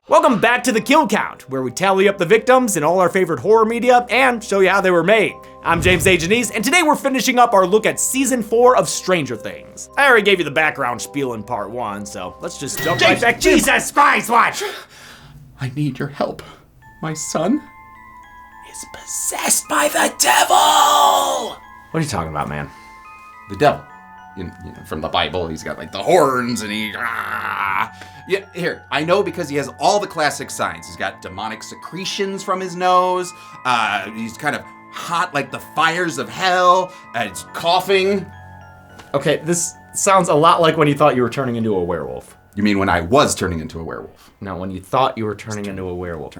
Welcome back to the Kill Count, where we tally up the victims in all our favorite horror media and show you how they were made. I'm James A. Janice, and today we're finishing up our look at Season 4 of Stranger Things. I already gave you the background spiel in part 1, so let's just jump right back. Jesus, Spice, watch! I need your help. My son is possessed by the devil! What are you talking about, man? The devil. You know, from the Bible, he's got like the horns and he... Yeah, here, I know because he has all the classic signs. He's got demonic secretions from his nose. He's kind of hot like the fires of hell. It's coughing. Okay, this sounds a lot like when you thought you were turning into a werewolf. You mean when I was turning into a werewolf? No, when you thought you were turning into a werewolf.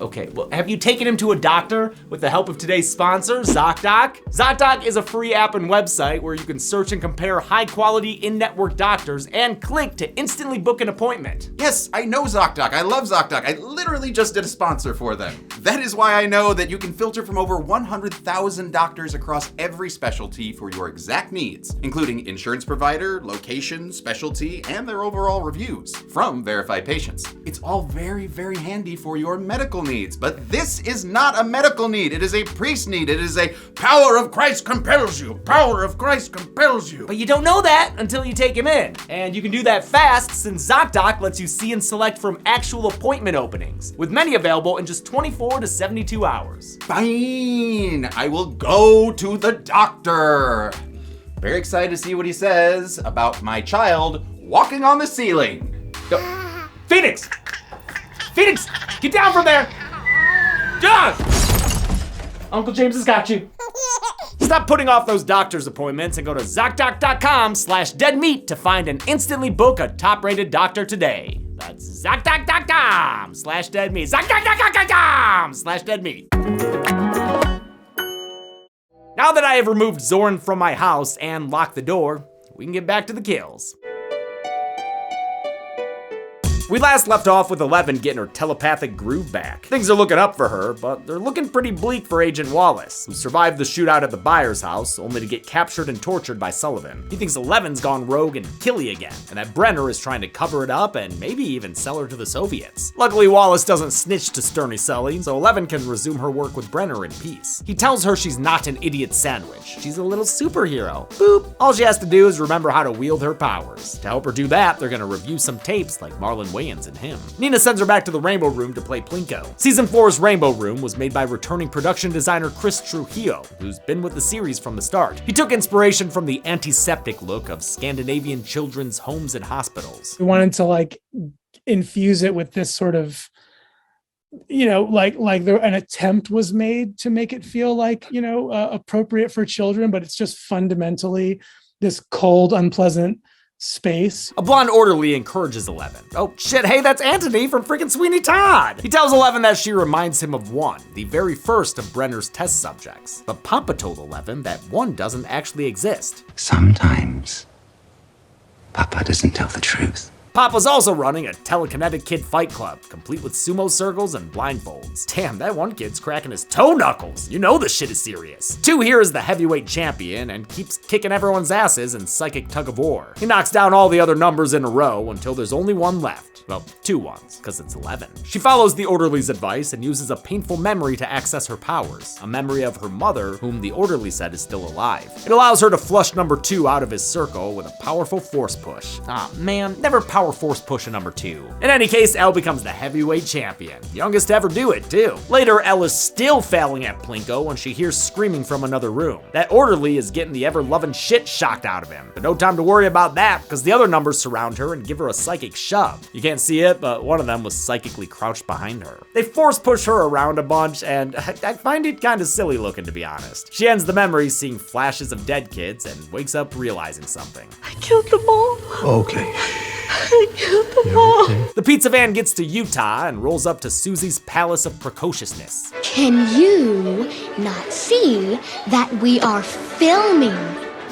Okay, well, have you taken him to a doctor with the help of today's sponsor, ZocDoc? ZocDoc is a free app and website where you can search and compare high-quality in-network doctors and click to instantly book an appointment. Yes, I know ZocDoc. I love ZocDoc. I literally just did a sponsor for them. That is why I know that you can filter from over 100,000 doctors across every specialty for your exact needs, including insurance provider, location, specialty, and their overall reviews from verified patients. It's all very, very handy for your medical needs, but this is not a medical need. It is a priest need. It is a power of Christ compels you. Power of Christ compels you. But you don't know that until you take him in. And you can do that fast since ZocDoc lets you see and select from actual appointment openings, with many available in just 24 to 72 hours. Fine, I will go to the doctor. Very excited to see what he says about my child walking on the ceiling. Phoenix! Phoenix, get down from there! John! Uncle James has got you. Stop putting off those doctor's appointments and go to ZocDoc.com/deadmeat to find and instantly book a top-rated doctor today. That's ZocDoc.com/deadmeat. ZocDoc.com/deadmeat. Now that I have removed Zorn from my house and locked the door, we can get back to the kills. We last left off with 11 getting her telepathic groove back. Things are looking up for her, but they're looking pretty bleak for Agent Wallace, who survived the shootout at the Byers house, only to get captured and tortured by Sullivan. He thinks 11's gone rogue and killy again, and that Brenner is trying to cover it up and maybe even sell her to the Soviets. Luckily, Wallace doesn't snitch to Sterny Sully, so 11 can resume her work with Brenner in peace. He tells her she's not an idiot sandwich. She's a little superhero. Boop. All she has to do is remember how to wield her powers. To help her do that, they're gonna review some tapes like Marlon Wayans and him. Nina sends her back to the Rainbow Room to play Plinko. Season 4's Rainbow Room was made by returning production designer Chris Trujillo, who's been with the series from the start. He took inspiration from the antiseptic look of Scandinavian children's homes and hospitals. We wanted to infuse it with this sort of, an attempt was made to make it feel appropriate for children, but it's just fundamentally this cold, unpleasant space. A blonde orderly encourages 11. Oh shit, hey, that's Anthony from freaking Sweeney Todd. He tells 11 that she reminds him of 1, the very first of Brenner's test subjects. But Papa told 11 that 1 doesn't actually exist. Sometimes Papa doesn't tell the truth. Papa's also running a telekinetic kid fight club, complete with sumo circles and blindfolds. Damn, that one kid's cracking his toe knuckles. You know this shit is serious. 2 here is the heavyweight champion and keeps kicking everyone's asses in psychic tug of war. He knocks down all the other numbers in a row until there's only 1 left. Well, 2 ones, because it's 11. She follows the orderly's advice and uses a painful memory to access her powers, a memory of her mother, whom the orderly said is still alive. It allows her to flush number 2 out of his circle with a powerful force push. Aw, man, never power force push a number 2. In any case, Elle becomes the heavyweight champion. Youngest to ever do it, too. Later, Elle is still failing at Plinko when she hears screaming from another room. That orderly is getting the ever-loving shit shocked out of him. But no time to worry about that, because the other numbers surround her and give her a psychic shove. You can't see it, but one of them was psychically crouched behind her. They force push her around a bunch, and I find it kind of silly looking, to be honest. She ends the memory seeing flashes of dead kids and wakes up realizing something. I killed them all. Okay. I killed them all. Okay? The pizza van gets to Utah and rolls up to Susie's Palace of Precociousness. Can you not see that we are filming?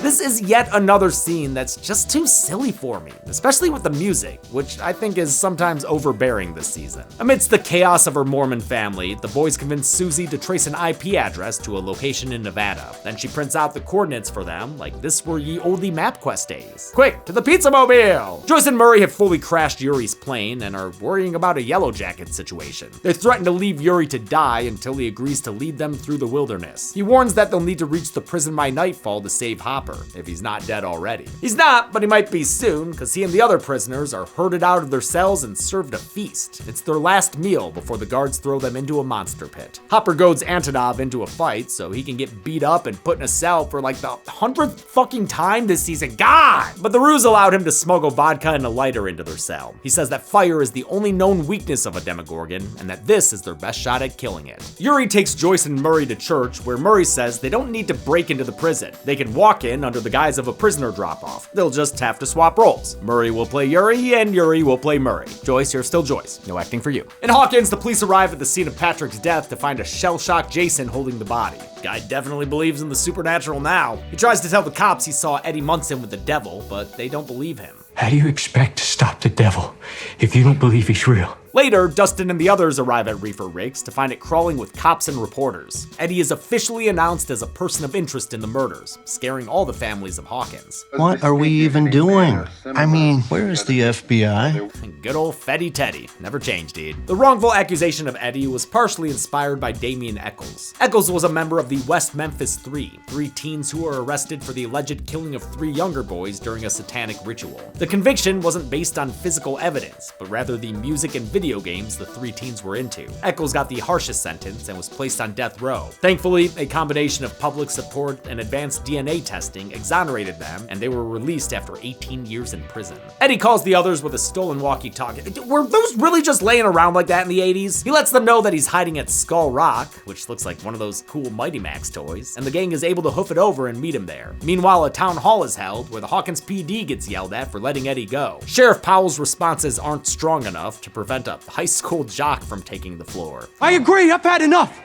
This is yet another scene that's just too silly for me, especially with the music, which I think is sometimes overbearing this season. Amidst the chaos of her Mormon family, the boys convince Susie to trace an IP address to a location in Nevada. Then she prints out the coordinates for them, like this were ye olde MapQuest days. Quick, to the pizza mobile! Joyce and Murray have fully crashed Yuri's plane and are worrying about a Yellow Jacket situation. They threaten to leave Yuri to die until he agrees to lead them through the wilderness. He warns that they'll need to reach the prison by nightfall to save Hopper, if he's not dead already. He's not, but he might be soon, because he and the other prisoners are herded out of their cells and served a feast. It's their last meal before the guards throw them into a monster pit. Hopper goads Antonov into a fight so he can get beat up and put in a cell for like the 100th fucking time this season. God! But the ruse allowed him to smuggle vodka and a lighter into their cell. He says that fire is the only known weakness of a Demogorgon, and that this is their best shot at killing it. Yuri takes Joyce and Murray to church, where Murray says they don't need to break into the prison. They can walk in under the guise of a prisoner drop-off. They'll just have to swap roles. Murray will play Yuri, and Yuri will play Murray. Joyce, you're still Joyce. No acting for you. In Hawkins, the police arrive at the scene of Patrick's death to find a shell-shocked Jason holding the body. Guy definitely believes in the supernatural now. He tries to tell the cops he saw Eddie Munson with the devil, but they don't believe him. How do you expect to stop the devil if you don't believe he's real? Later, Dustin and the others arrive at Reefer Riggs to find it crawling with cops and reporters. Eddie is officially announced as a person of interest in the murders, scaring all the families of Hawkins. What are we even doing? I mean, where is the FBI? And good old Fetty Teddy. Never changed, dude. The wrongful accusation of Eddie was partially inspired by Damien Eccles. Eccles was a member of the West Memphis Three teens who were arrested for the alleged killing of 3 younger boys during a satanic ritual. The conviction wasn't based on physical evidence, but rather the music and video games the 3 teens were into. Eccles got the harshest sentence and was placed on death row. Thankfully, a combination of public support and advanced DNA testing exonerated them, and they were released after 18 years in prison. Eddie calls the others with a stolen walkie-talkie. Were those really just laying around like that in the 80s? He lets them know that he's hiding at Skull Rock, which looks like one of those cool Mighty Max toys, and the gang is able to hoof it over and meet him there. Meanwhile, a town hall is held where the Hawkins PD gets yelled at for letting Eddie go. Sheriff Powell's responses aren't strong enough to prevent a high school jock from taking the floor. I agree, I've had enough.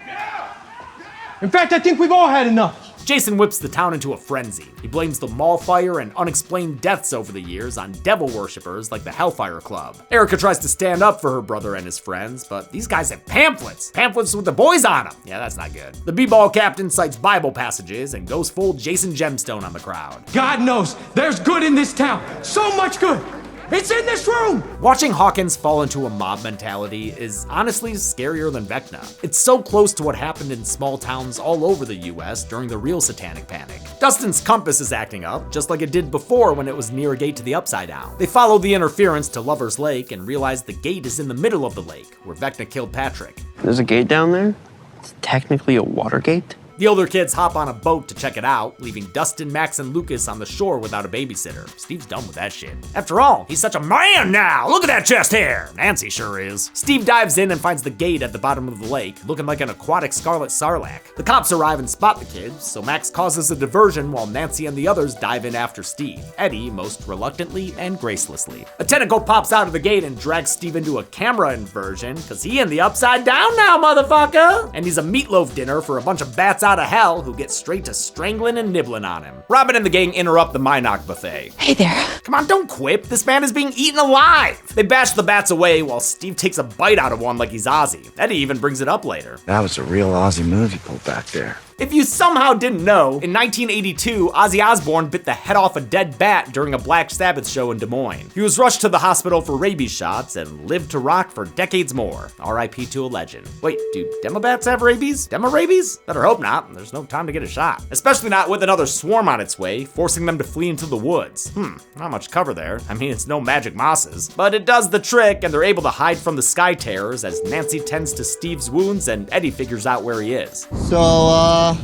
In fact, I think we've all had enough. Jason whips the town into a frenzy. He blames the mall fire and unexplained deaths over the years on devil worshippers like the Hellfire Club. Erica tries to stand up for her brother and his friends, but these guys have pamphlets. Pamphlets with the boys on them. Yeah, that's not good. The b-ball captain cites Bible passages and goes full Jason Gemstone on the crowd. God knows, there's good in this town. So much good. It's in this room! Watching Hawkins fall into a mob mentality is honestly scarier than Vecna. It's so close to what happened in small towns all over the US during the real satanic panic. Dustin's compass is acting up, just like it did before when it was near a gate to the Upside Down. They follow the interference to Lover's Lake and realize the gate is in the middle of the lake, where Vecna killed Patrick. There's a gate down there? It's technically a water gate? The older kids hop on a boat to check it out, leaving Dustin, Max, and Lucas on the shore without a babysitter. Steve's done with that shit. After all, he's such a man now! Look at that chest hair! Nancy sure is. Steve dives in and finds the gate at the bottom of the lake, looking like an aquatic scarlet sarlacc. The cops arrive and spot the kids, so Max causes a diversion while Nancy and the others dive in after Steve. Eddie, most reluctantly and gracelessly. A tentacle pops out of the gate and drags Steve into a camera inversion, cause he in the Upside Down now, motherfucker! And he's a meatloaf dinner for a bunch of bats out of hell who get straight to strangling and nibbling on him. Robin and the gang interrupt the Minoc buffet. Hey there. Come on, don't quip. This man is being eaten alive. They bash the bats away while Steve takes a bite out of one like he's Ozzy. Eddie even brings it up later. That was a real Aussie move you pulled back there. If you somehow didn't know, in 1982, Ozzy Osbourne bit the head off a dead bat during a Black Sabbath show in Des Moines. He was rushed to the hospital for rabies shots and lived to rock for decades more. R.I.P. to a legend. Wait, do demo bats have rabies? Demo rabies? Better hope not. There's no time to get a shot. Especially not with another swarm on its way, forcing them to flee into the woods. Not much cover there. I mean, it's no magic mosses. But it does the trick, and they're able to hide from the Sky Terrors as Nancy tends to Steve's wounds and Eddie figures out where he is. So,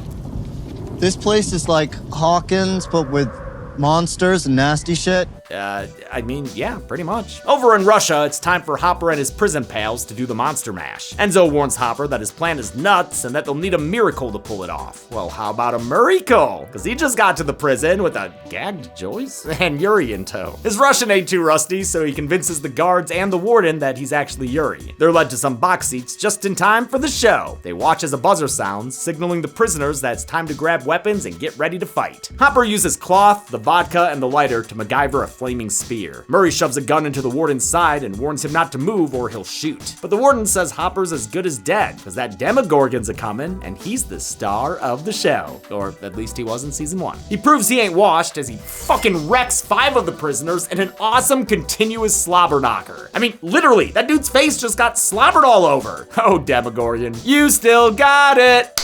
this place is like Hawkins, but with monsters and nasty shit. I mean, yeah, pretty much. Over in Russia, it's time for Hopper and his prison pals to do the Monster Mash. Enzo warns Hopper that his plan is nuts and that they'll need a miracle to pull it off. Well, how about a miracle? Because he just got to the prison with a gagged Joyce and Yuri in tow. His Russian ain't too rusty, so he convinces the guards and the warden that he's actually Yuri. They're led to some box seats just in time for the show. They watch as a buzzer sounds, signaling the prisoners that it's time to grab weapons and get ready to fight. Hopper uses cloth, the vodka, and the lighter to MacGyver a flaming spear. Murray shoves a gun into the warden's side and warns him not to move or he'll shoot. But the warden says Hopper's as good as dead, because that Demogorgon's a-coming, and he's the star of the show. Or at least he was in season 1. He proves he ain't washed as he fucking wrecks 5 of the prisoners in an awesome continuous slobber knocker. I mean, literally, that dude's face just got slobbered all over. Oh, Demogorgon, you still got it!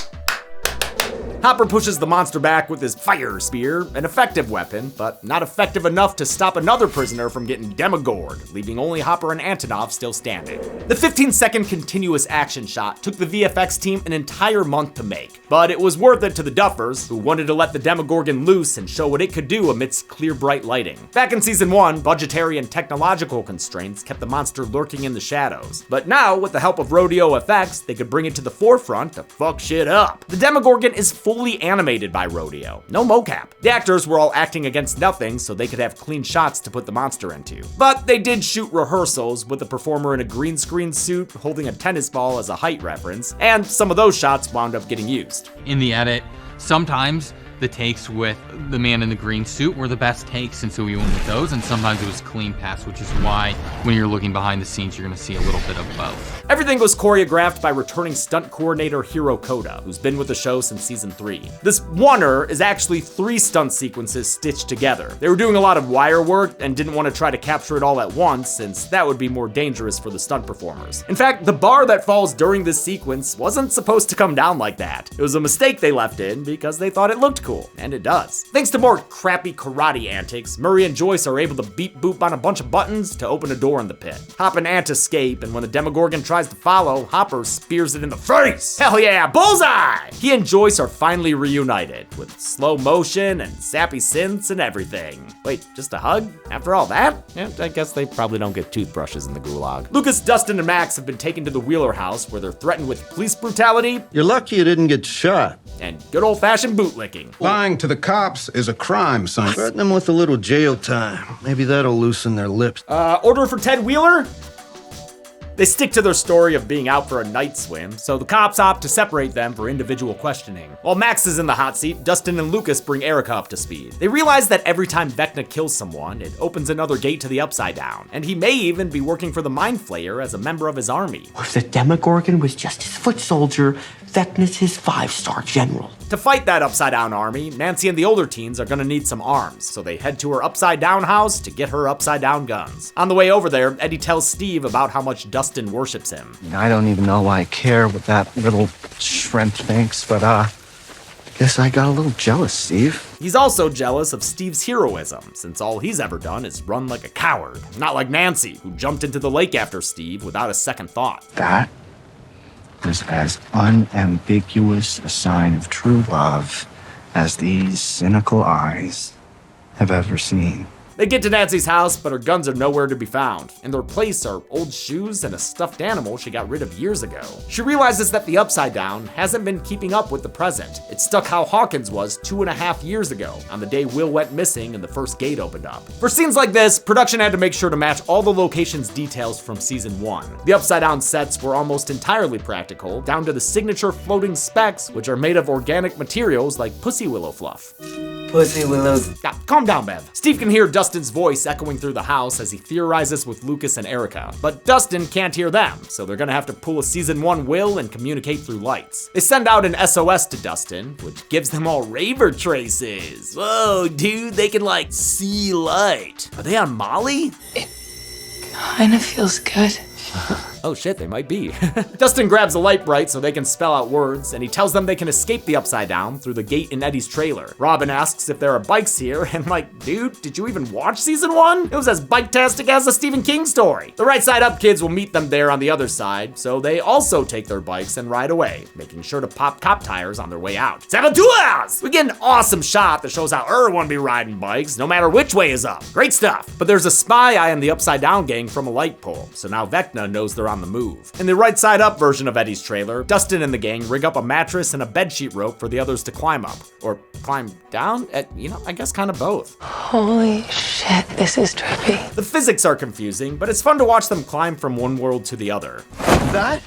Hopper pushes the monster back with his fire spear, an effective weapon, but not effective enough to stop another prisoner from getting demogored, leaving only Hopper and Antonov still standing. The 15-second continuous action shot took the VFX team an entire month to make, but it was worth it to the Duffers, who wanted to let the Demogorgon loose and show what it could do amidst clear, bright lighting. Back in season 1, budgetary and technological constraints kept the monster lurking in the shadows, but now, with the help of rodeo effects, they could bring it to the forefront to fuck shit up. The Demogorgon is fully animated by rodeo, no mocap. The actors were all acting against nothing so they could have clean shots to put the monster into. But they did shoot rehearsals with the performer in a green screen suit holding a tennis ball as a height reference, and some of those shots wound up getting used. In the edit, sometimes the takes with the man in the green suit were the best takes, and so we went with those, and sometimes it was clean pass, which is why when you're looking behind the scenes, you're gonna see a little bit of both. Everything was choreographed by returning stunt coordinator Hiro Koda, who's been with the show since season 3. This oneer is actually 3 stunt sequences stitched together. They were doing a lot of wire work and didn't want to try to capture it all at once, since that would be more dangerous for the stunt performers. In fact, the bar that falls during this sequence wasn't supposed to come down like that. It was a mistake they left in because they thought it looked cool, and it does. Thanks to more crappy karate antics, Murray and Joyce are able to beep boop on a bunch of buttons to open a door in the pit. Hop and Ant escape, and when the Demogorgon tries to follow, Hopper spears it in the face. Hell yeah, bullseye! He and Joyce are finally reunited, with slow motion and sappy synths and everything. Wait, just a hug? After all that? Yeah, I guess they probably don't get toothbrushes in the gulag. Lucas, Dustin, and Max have been taken to the Wheeler house where they're threatened with police brutality. You're lucky you didn't get shot. And good old-fashioned bootlicking. Lying to the cops is a crime, son. Threaten them with a little jail time. Maybe that'll loosen their lips. Order for Ted Wheeler? They stick to their story of being out for a night swim, so the cops opt to separate them for individual questioning. While Max is in the hot seat, Dustin and Lucas bring Erica up to speed. They realize that every time Vecna kills someone, it opens another gate to the Upside Down, and he may even be working for the Mind Flayer as a member of his army. Or if the Demogorgon was just his foot soldier, Vecna's his 5-star general. To fight that Upside Down army, Nancy and the older teens are gonna need some arms, so they head to her Upside Down house to get her Upside Down guns. On the way over there, Eddie tells Steve about how much Dustin worships him. I don't even know why I care what that little shrimp thinks, but guess I got a little jealous, Steve. He's also jealous of Steve's heroism, since all he's ever done is run like a coward. Not like Nancy, who jumped into the lake after Steve without a second thought. That was as unambiguous a sign of true love as these cynical eyes have ever seen. They get to Nancy's house, but her guns are nowhere to be found. In their place are old shoes and a stuffed animal she got rid of years ago. She realizes that the Upside Down hasn't been keeping up with the present. It's stuck how Hawkins was 2.5 years ago, on the day Will went missing and the first gate opened up. For scenes like this, production had to make sure to match all the locations' details from season 1. The Upside Down sets were almost entirely practical, down to the signature floating specks, which are made of organic materials like pussy willow fluff. Pussy willows. Calm down, Bev. Steve can hear Dustin's voice echoing through the house as he theorizes with Lucas and Erica, but Dustin can't hear them, so they're gonna have to pull a season 1 Will and communicate through lights. They send out an SOS to Dustin, which gives them all raver traces. Whoa, dude, they can like see light. Are they on Molly? Kinda feels good. Oh shit, they might be. Dustin grabs a light bright so they can spell out words, and he tells them they can escape the Upside Down through the gate in Eddie's trailer. Robin asks if there are bikes here, and like, dude, did you even watch season 1? It was as bike-tastic as a Stephen King story. The Right Side Up kids will meet them there on the other side, so they also take their bikes and ride away, making sure to pop cop tires on their way out. Saboteurs! We get an awesome shot that shows how everyone be riding bikes, no matter which way is up. Great stuff. But there's a spy eyeing the Upside Down gang from a light pole, so now Vecna knows they're on the move. In the Right Side Up version of Eddie's trailer, Dustin and the gang rig up a mattress and a bedsheet rope for the others to climb up. Or climb down? I guess kind of both. Holy shit, this is trippy. The physics are confusing, but it's fun to watch them climb from one world to the other. That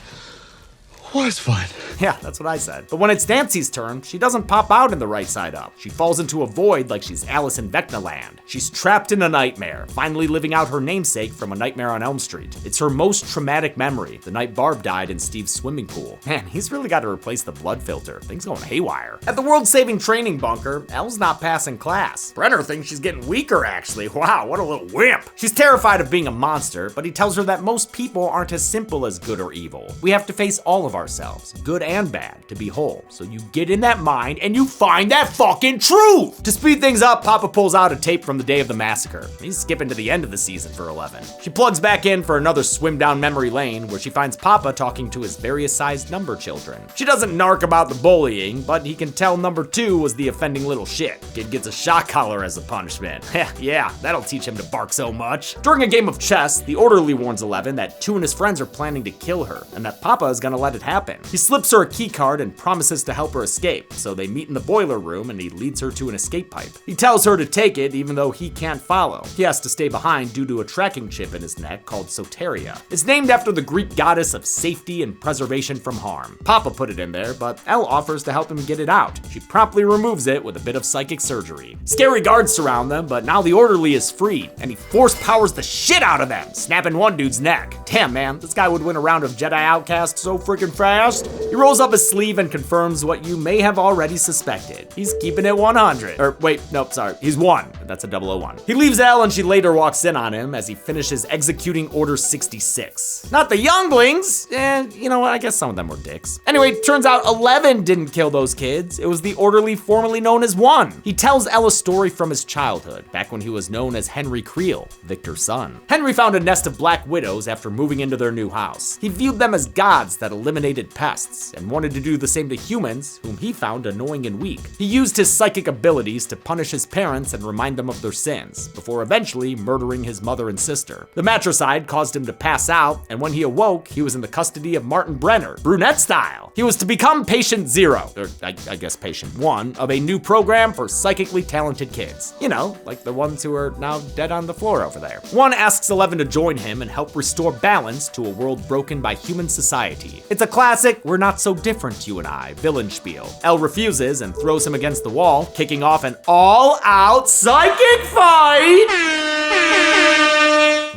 was fun. Yeah, that's what I said. But when it's Nancy's turn, she doesn't pop out in the Right Side Up. She falls into a void like she's Alice in Vecna land. She's trapped in a nightmare, finally living out her namesake from A Nightmare on Elm Street. It's her most traumatic memory, the night Barb died in Steve's swimming pool. Man, he's really got to replace the blood filter. Things going haywire. At the world-saving training bunker, Elle's not passing class. Brenner thinks she's getting weaker, actually. Wow, what a little wimp. She's terrified of being a monster, but he tells her that most people aren't as simple as good or evil. We have to face all of ourselves, good and bad, to be whole. So you get in that mind and you find that fucking truth! To speed things up, Papa pulls out a tape from the day of the massacre. He's skipping to the end of the season for 11. She plugs back in for another swim down memory lane where she finds Papa talking to his various sized number children. She doesn't narc about the bullying, but he can tell number 2 was the offending little shit. Kid gets a shock collar as a punishment. Yeah, that'll teach him to bark so much. During a game of chess, the orderly warns 11 that 2 and his friends are planning to kill her, and that Papa is gonna let it happen. He slips her a key card and promises to help her escape, so they meet in the boiler room and he leads her to an escape pipe. He tells her to take it even though he can't follow. He has to stay behind due to a tracking chip in his neck called Soteria. It's named after the Greek goddess of safety and preservation from harm. Papa put it in there, but Elle offers to help him get it out. She promptly removes it with a bit of psychic surgery. Scary guards surround them, but now the orderly is freed, and he force powers the shit out of them, snapping one dude's neck. Damn, man, this guy would win a round of Jedi Outcast so freaking fast. He rolls up his sleeve and confirms what you may have already suspected. He's keeping it 100. Or wait, nope, sorry, he's 1. That's a 001. He leaves Elle and she later walks in on him as he finishes executing Order 66. Not the younglings, you know what, I guess some of them were dicks. Anyway, turns out 11 didn't kill those kids. It was the orderly formerly known as 1. He tells Elle a story from his childhood, back when he was known as Henry Creel, Victor's son. Henry found a nest of black widows after moving into their new house. He viewed them as gods that eliminated pests, and wanted to do the same to humans, whom he found annoying and weak. He used his psychic abilities to punish his parents and remind them of their sins, before eventually murdering his mother and sister. The matricide caused him to pass out, and when he awoke, he was in the custody of Martin Brenner, brunette style. He was to become patient 0, or I guess patient 1, of a new program for psychically talented kids. You know, like the ones who are now dead on the floor over there. 1 asks 11 to join him and help restore balance to a world broken by human society. It's a classic, we're not so different, you and I, villain spiel. Elle refuses and throws him against the wall, kicking off an all-out psychic fight!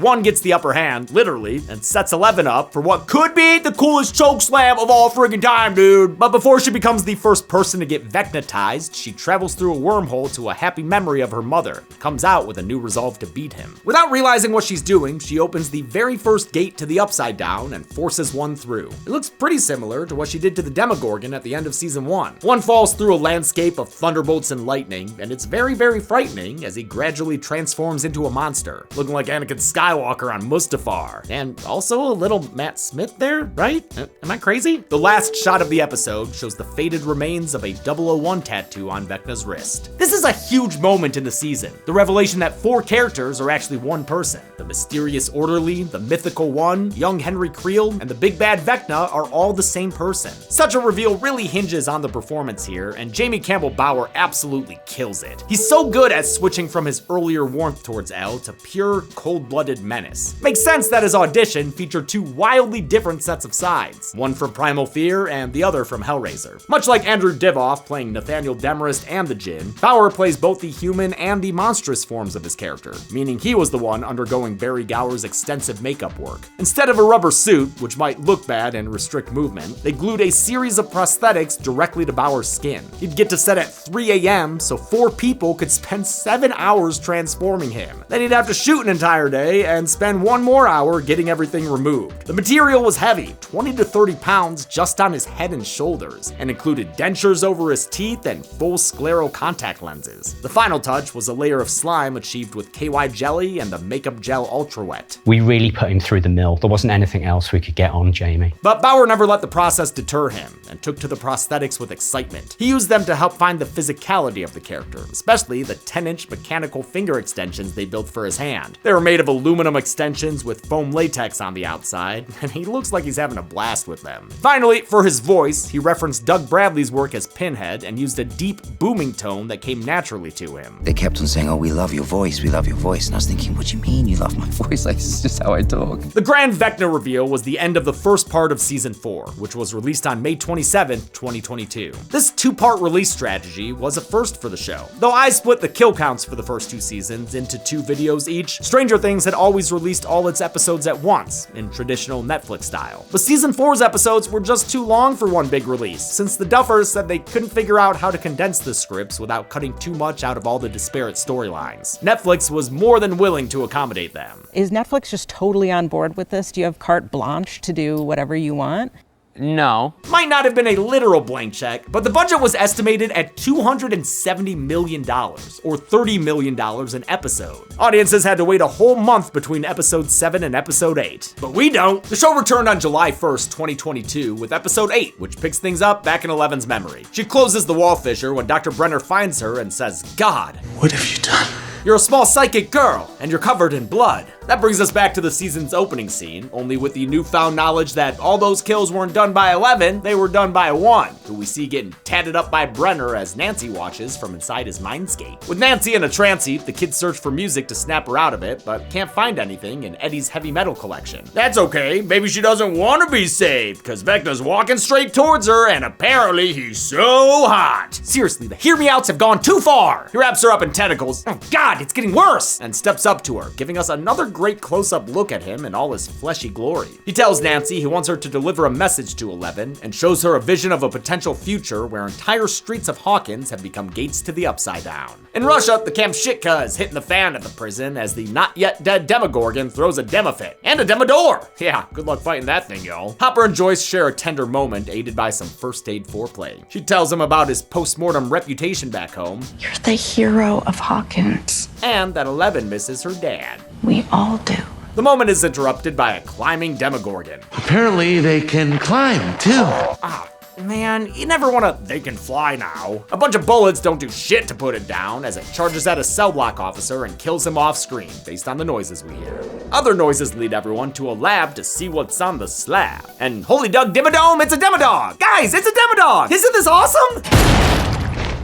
1 gets the upper hand, literally, and sets 11 up for what could be the coolest choke slam of all friggin' time, dude. But before she becomes the first person to get Vecnatized, she travels through a wormhole to a happy memory of her mother, and comes out with a new resolve to beat him. Without realizing what she's doing, she opens the very first gate to the Upside Down and forces 1 through. It looks pretty similar to what she did to the Demogorgon at the end of season 1. 1 falls through a landscape of thunderbolts and lightning, and it's very, very frightening as he gradually transforms into a monster, looking like Anakin Skywalker on Mustafar. And also a little Matt Smith there, right? Am I crazy? The last shot of the episode shows the faded remains of a 001 tattoo on Vecna's wrist. This is a huge moment in the season. The revelation that 4 characters are actually one person. The mysterious orderly, the mythical 1, young Henry Creel, and the big bad Vecna are all the same person. Such a reveal really hinges on the performance here, and Jamie Campbell Bower absolutely kills it. He's so good at switching from his earlier warmth towards Elle to pure, cold-blooded menace. Makes sense that his audition featured 2 wildly different sets of sides, one from Primal Fear and the other from Hellraiser. Much like Andrew Divoff playing Nathaniel Demarest and the Djinn, Bower plays both the human and the monstrous forms of his character, meaning he was the one undergoing Barry Gower's extensive makeup work. Instead of a rubber suit, which might look bad and restrict movement, they glued a series of prosthetics directly to Bower's skin. He'd get to set at 3 a.m. so 4 people could spend 7 hours transforming him. Then he'd have to shoot an entire day and spend one more hour getting everything removed. The material was heavy, 20 to 30 pounds just on his head and shoulders, and included dentures over his teeth and full scleral contact lenses. The final touch was a layer of slime achieved with KY jelly and the makeup gel Ultra Wet. We really put him through the mill. There wasn't anything else we could get on Jamie. But Bauer never let the process deter him, and took to the prosthetics with excitement. He used them to help find the physicality of the character, especially the 10-inch mechanical finger extensions they built for his hand. They were made of aluminum extensions with foam latex on the outside, and he looks like he's having a blast with them. Finally, for his voice, he referenced Doug Bradley's work as Pinhead and used a deep, booming tone that came naturally to him. They kept on saying, oh, we love your voice, we love your voice. And I was thinking, what do you mean you love my voice? Like, this is just how I talk. The grand Vecna reveal was the end of the first part of season 4, which was released on May 27, 2022. This 2-part release strategy was a first for the show. Though I split the kill counts for the first 2 seasons into 2 videos each, Stranger Things had always released all its episodes at once, in traditional Netflix style. But season 4's episodes were just too long for one big release, since the Duffers said they couldn't figure out how to condense the scripts without cutting too much out of all the disparate storylines. Netflix was more than willing to accommodate them. Is Netflix just totally on board with this? Do you have carte blanche to do whatever you want? No. Might not have been a literal blank check, but the budget was estimated at $270 million, or $30 million an episode. Audiences had to wait a whole month between episode 7 and episode 8. But we don't. The show returned on July 1st, 2022 with episode 8, which picks things up back in Eleven's memory. She closes the wall fissure when Dr. Brenner finds her and says, God, what have you done? You're a small psychic girl, and you're covered in blood. That brings us back to the season's opening scene, only with the newfound knowledge that all those kills weren't done by 11, they were done by 1, who we see getting tatted up by Brenner as Nancy watches from inside his mindscape. With Nancy in a trance heap, the kids search for music to snap her out of it, but can't find anything in Eddie's heavy metal collection. That's okay, maybe she doesn't want to be saved, because Vecna's walking straight towards her, and apparently he's so hot. Seriously, the hear me outs have gone too far. He wraps her up in tentacles. Oh God, it's getting worse! And steps up to her, giving us another great close-up look at him in all his fleshy glory. He tells Nancy he wants her to deliver a message to Eleven and shows her a vision of a potential future where entire streets of Hawkins have become gates to the Upside Down. In Russia, the Camp Shitka is hitting the fan at the prison as the not yet dead Demogorgon throws a Demofit and a Demodor. Yeah, good luck fighting that thing, y'all. Hopper and Joyce share a tender moment aided by some first aid foreplay. She tells him about his post-mortem reputation back home. You're the hero of Hawkins. And that Eleven misses her dad. We all do. The moment is interrupted by a climbing Demogorgon. Apparently they can climb, too. Ah, man, you never wanna, they can fly now. A bunch of bullets don't do shit to put it down as it charges at a cell block officer and kills him off screen based on the noises we hear. Other noises lead everyone to a lab to see what's on the slab. And holy Doug Dimmadome, it's a Demodog! Guys, it's a Demodog! Isn't this awesome?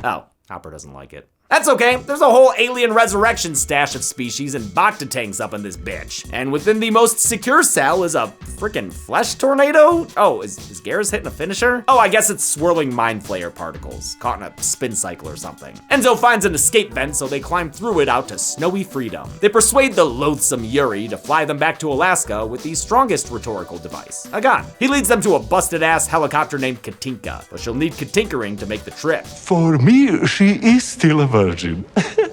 Oh, Hopper doesn't like it. That's okay, there's a whole alien resurrection stash of species and Bacta tanks up in this bitch. And within the most secure cell is a freaking flesh tornado? Oh, is Garrus hitting a finisher? Oh, I guess it's swirling mind flayer particles, caught in a spin cycle or something. Enzo finds an escape vent, so they climb through it out to snowy freedom. They persuade the loathsome Yuri to fly them back to Alaska with the strongest rhetorical device, a gun. He leads them to a busted-ass helicopter named Katinka, but she'll need Katinkering to make the trip. For me, she is still a virgin.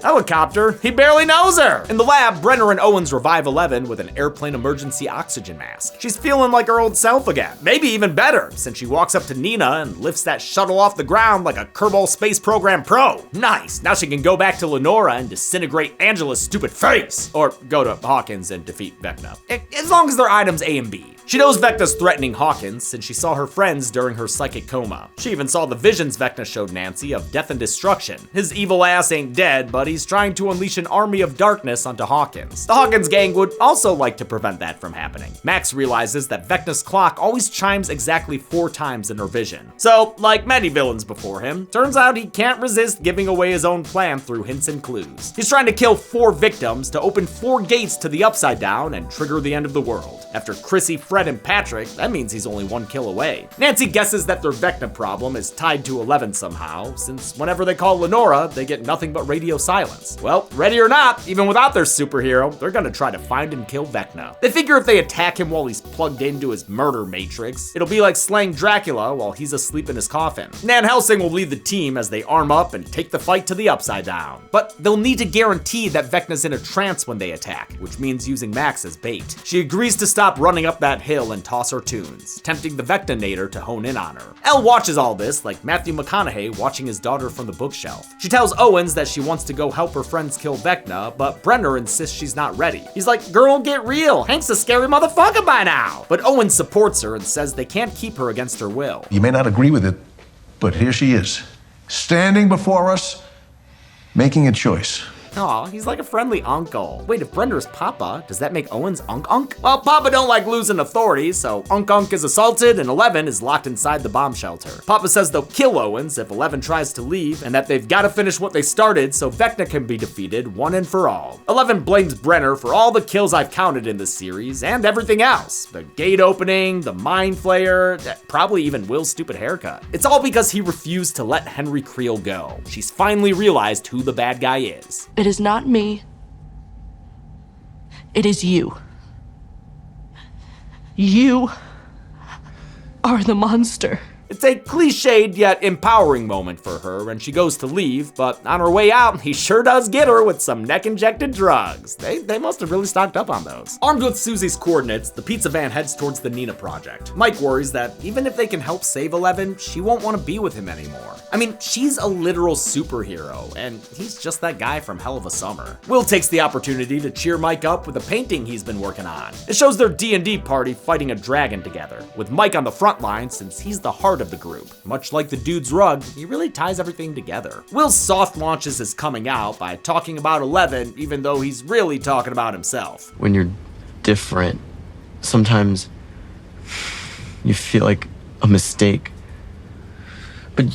Helicopter? He barely knows her! In the lab, Brenner and Owens revive Eleven with an airplane emergency oxygen mask. She's feeling like her old self again. Maybe even better, since she walks up to Nina and lifts that shuttle off the ground like a Kerbal Space Program Pro. Nice! Now she can go back to Lenora and disintegrate Angela's stupid face! Or go to Hawkins and defeat Vecna. As long as they're items A and B. She knows Vecna's threatening Hawkins since she saw her friends during her psychic coma. She even saw the visions Vecna showed Nancy of death and destruction. His evil ass ain't dead, but he's trying to unleash an army of darkness onto Hawkins. The Hawkins gang would also like to prevent that from happening. Max realizes that Vecna's clock always chimes exactly 4 times in her vision. So, like many villains before him, turns out he can't resist giving away his own plan through hints and clues. He's trying to kill 4 victims to open 4 gates to the Upside Down and trigger the end of the world. After Chrissy, Fred, Fred and Patrick, that means he's only 1 kill away. Nancy guesses that their Vecna problem is tied to 11 somehow, since whenever they call Lenora, they get nothing but radio silence. Well, ready or not, even without their superhero, they're gonna try to find and kill Vecna. They figure if they attack him while he's plugged into his murder matrix, it'll be like slaying Dracula while he's asleep in his coffin. Nan Helsing will lead the team as they arm up and take the fight to the Upside Down. But they'll need to guarantee that Vecna's in a trance when they attack, which means using Max as bait. She agrees to stop running up that hill and toss her tunes, tempting the Vecnanator to hone in on her. Elle watches all this like Matthew McConaughey watching his daughter from the bookshelf. She tells Owens that she wants to go help her friends kill Vecna, but Brenner insists she's not ready. He's like, girl, get real. Hank's a scary motherfucker by now. But Owens supports her and says they can't keep her against her will. You may not agree with it, but here she is, standing before us, making a choice. Aw, he's like a friendly uncle. Wait, if Brender's Papa, does that make Owens Unk? Well, Papa don't like losing authority, so Unk is assaulted and 11 is locked inside the bomb shelter. Papa says they'll kill Owens if 11 tries to leave, and that they've got to finish what they started so Vecna can be defeated one and for all. 11 blames Brenner for all the kills I've counted in this series, and everything else. The gate opening, the mind flayer, probably even Will's stupid haircut. It's all because he refused to let Henry Creel go. She's finally realized who the bad guy is. It is not me. It is you. You are the monster. It's a cliched yet empowering moment for her, and she goes to leave, but on her way out, he sure does get her with some neck-injected drugs. They must have really stocked up on those. Armed with Susie's coordinates, the pizza van heads towards the Nina project. Mike worries that even if they can help save 11, she won't want to be with him anymore. I mean, she's a literal superhero, and he's just that guy from Hell of a Summer. Will takes the opportunity to cheer Mike up with a painting he's been working on. It shows their D&D party fighting a dragon together, with Mike on the front line since he's the heart of the group. Much like the dude's rug, he really ties everything together. Will's soft launches his coming out by talking about 11, even though he's really talking about himself. When you're different, sometimes you feel like a mistake. But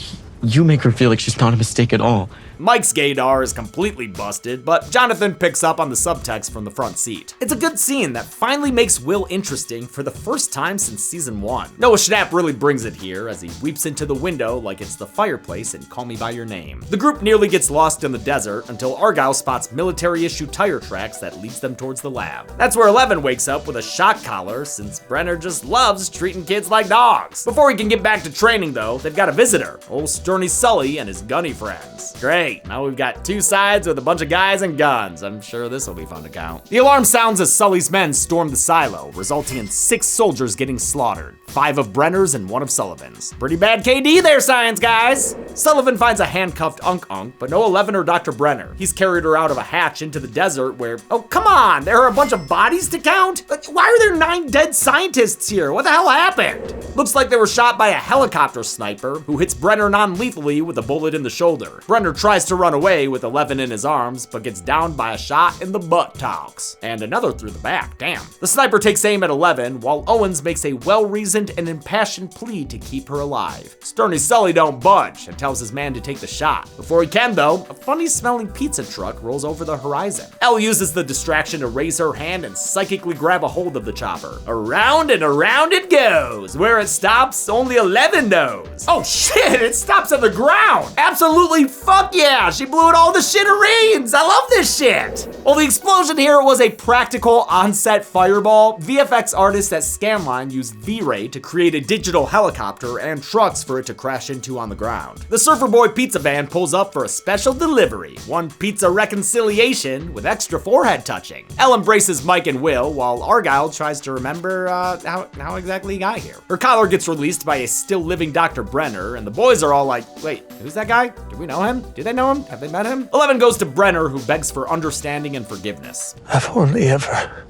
you make her feel like she's not a mistake at all. Mike's gaydar is completely busted, but Jonathan picks up on the subtext from the front seat. It's a good scene that finally makes Will interesting for the first time since season 1. Noah Schnapp really brings it here as he weeps into the window like it's the fireplace in Call Me By Your Name. The group nearly gets lost in the desert until Argyle spots military-issue tire tracks that leads them towards the lab. That's where 11 wakes up with a shock collar since Brenner just loves treating kids like dogs. Before he can get back to training though, they've got a visitor, old Sturny Sully and his gunny friends. Great. Now we've got 2 sides with a bunch of guys and guns. I'm sure this will be fun to count. The alarm sounds as Sully's men storm the silo, resulting in 6 soldiers getting slaughtered. 5 of Brenner's and 1 of Sullivan's. Pretty bad KD there, science guys! Sullivan finds a handcuffed Unk, but no 11 or Dr. Brenner. He's carried her out of a hatch into the desert where, oh come on, there are a bunch of bodies to count? Why are there 9 dead scientists here? What the hell happened? Looks like they were shot by a helicopter sniper who hits Brenner non-lethally with a bullet in the shoulder. Brenner tries to run away with 11 in his arms, but gets downed by a shot in the buttocks. And another through the back, damn. The sniper takes aim at 11, while Owens makes a well-reasoned and impassioned plea to keep her alive. Sturny Sully don't budge and tells his man to take the shot. Before he can though, a funny-smelling pizza truck rolls over the horizon. Elle uses the distraction to raise her hand and psychically grab a hold of the chopper. Around and around it goes. Where it stops, only 11 knows. Oh shit, it stops at the ground. Absolutely fuck yeah, she blew it all to shittereens. I love this shit. Well, the explosion here was a practical on-set fireball. VFX artists at Scanline used V-Ray to create a digital helicopter and trucks for it to crash into on the ground. The Surfer Boy pizza van pulls up for a special delivery, 1 pizza reconciliation with extra forehead touching. Elle embraces Mike and Will while Argyle tries to remember how exactly he got here. Her collar gets released by a still living Dr. Brenner, and the boys are all like, wait, who's that guy? Do we know him? Do they know him? Have they met him? 11 goes to Brenner, who begs for understanding and forgiveness. I've only ever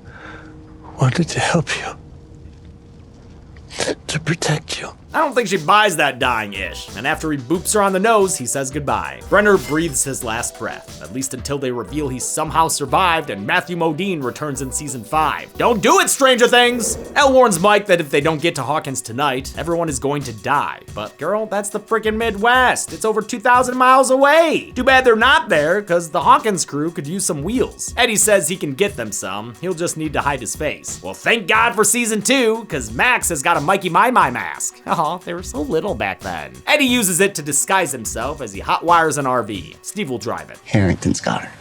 wanted to help you. To to protect you. I don't think she buys that dying ish, and after he boops her on the nose, he says goodbye. Brenner breathes his last breath, at least until they reveal he somehow survived and Matthew Modine returns in season 5. Don't do it, Stranger Things! Elle warns Mike that if they don't get to Hawkins tonight, everyone is going to die. But girl, that's the freaking Midwest. It's over 2,000 miles away. Too bad they're not there, because the Hawkins crew could use some wheels. Eddie says he can get them some, he'll just need to hide his face. Well, thank God for season 2, because Max has got a Mikey My mask. Aw, they were so little back then. Eddie uses it to disguise himself as he hotwires an RV. Steve will drive it. Harrington's got her.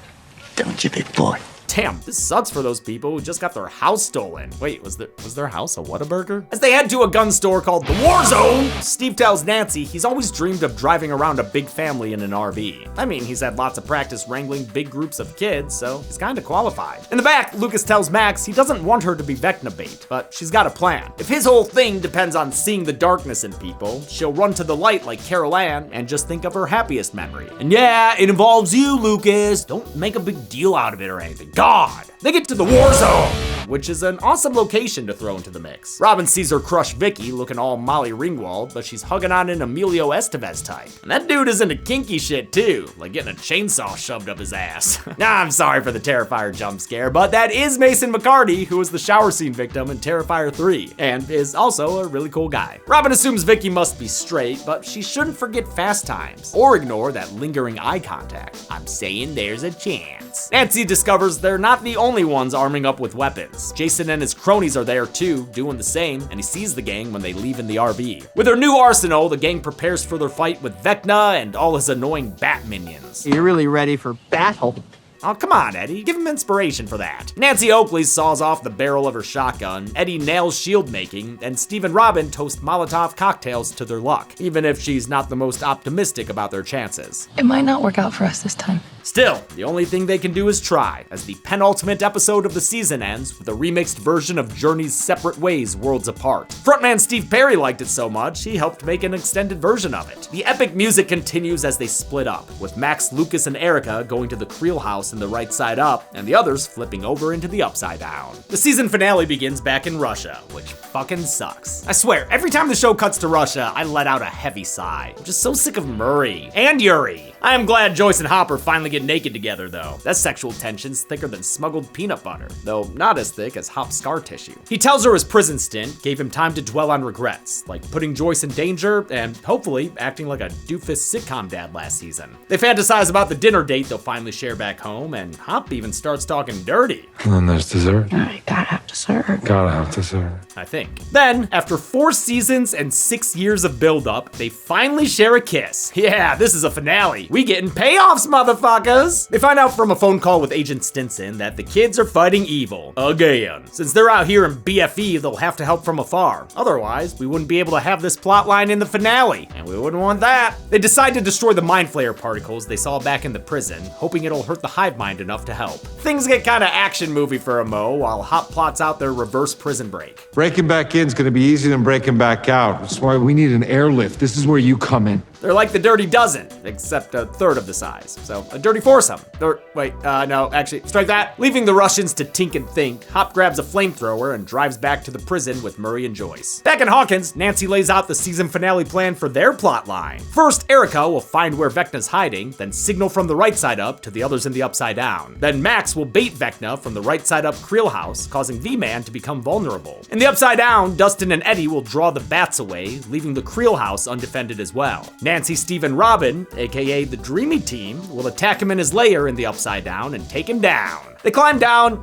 Don't you, big boy? Damn, this sucks for those people who just got their house stolen. Wait, was their house a Whataburger? As they head to a gun store called the War Zone, Steve tells Nancy he's always dreamed of driving around a big family in an RV. I mean, he's had lots of practice wrangling big groups of kids, so he's kinda qualified. In the back, Lucas tells Max he doesn't want her to be Vecna bait, but she's got a plan. If his whole thing depends on seeing the darkness in people, she'll run to the light like Carol Ann and just think of her happiest memory. And yeah, it involves you, Lucas. Don't make a big deal out of it or anything. God! They get to the War Zone, which is an awesome location to throw into the mix. Robin sees her crush Vicky looking all Molly Ringwald, but she's hugging on an Emilio Estevez type. And that dude is into kinky shit too, like getting a chainsaw shoved up his ass. I'm sorry for the Terrifier jump scare, but that is Mason McCarty, who was the shower scene victim in Terrifier 3, and is also a really cool guy. Robin assumes Vicky must be straight, but she shouldn't forget fast times, or ignore that lingering eye contact. I'm saying there's a chance. Nancy discovers they're not the only ones arming up with weapons. Jason and his cronies are there too, doing the same, and he sees the gang when they leave in the RV. With their new arsenal, the gang prepares for their fight with Vecna and all his annoying bat minions. You're really ready for battle. Oh, come on, Eddie. Give him inspiration for that. Nancy Oakley saws off the barrel of her shotgun, Eddie nails shield making, and Steve and Robin toast Molotov cocktails to their luck, even if she's not the most optimistic about their chances. It might not work out for us this time. Still, the only thing they can do is try, as the penultimate episode of the season ends with a remixed version of Journey's Separate Ways Worlds Apart. Frontman Steve Perry liked it so much, he helped make an extended version of it. The epic music continues as they split up, with Max, Lucas, and Erica going to the Creel house in the right side up, and the others flipping over into the upside down. The season finale begins back in Russia, which fucking sucks. I swear, every time the show cuts to Russia, I let out a heavy sigh. I'm just so sick of Murray and Yuri. I am glad Joyce and Hopper finally get naked together though. That sexual tension's thicker than smuggled peanut butter, though not as thick as Hop's scar tissue. He tells her his prison stint gave him time to dwell on regrets, like putting Joyce in danger and hopefully acting like a doofus sitcom dad last season. They fantasize about the dinner date they'll finally share back home, and Hop even starts talking dirty. And then there's dessert. You gotta have dessert. Gotta have dessert. I think. Then, after 4 seasons and 6 years of build-up, they finally share a kiss. Yeah, this is a finale. We getting payoffs, motherfuckers! They find out from a phone call with Agent Stinson that the kids are fighting evil. Again. Since they're out here in BFE, they'll have to help from afar. Otherwise, we wouldn't be able to have this plot line in the finale, and we wouldn't want that. They decide to destroy the Mind Flayer particles they saw back in the prison, hoping it'll hurt the hive mind enough to help. Things get kinda action movie for a mo, while Hop plots out their reverse prison break. Breaking back in's gonna be easier than breaking back out. That's why we need an airlift. This is where you come in. They're like the Dirty Dozen, except a third of the size. So, a dirty foursome. No, actually, strike that. Leaving the Russians to tink and think, Hop grabs a flamethrower and drives back to the prison with Murray and Joyce. Back in Hawkins, Nancy lays out the season finale plan for their plot line. First, Erica will find where Vecna's hiding, then signal from the right side up to the others in the upside down. Then Max will bait Vecna from the right side up Creel house, causing V-Man to become vulnerable. In the upside down, Dustin and Eddie will draw the bats away, leaving the Creel house undefended as well. Nancy, Steve, and Robin, aka the Dreamy Team, will attack him in his lair in the upside down and take him down. They climb down,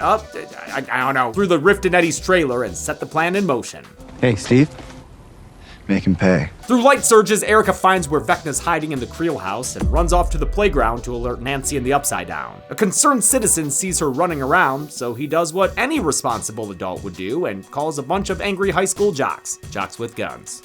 up, I don't know, through the rift in Eddie's trailer and set the plan in motion. Hey, Steve. Make him pay. Through light surges, Erica finds where Vecna's hiding in the Creel house and runs off to the playground to alert Nancy in the upside down. A concerned citizen sees her running around, so he does what any responsible adult would do and calls a bunch of angry high school jocks with guns.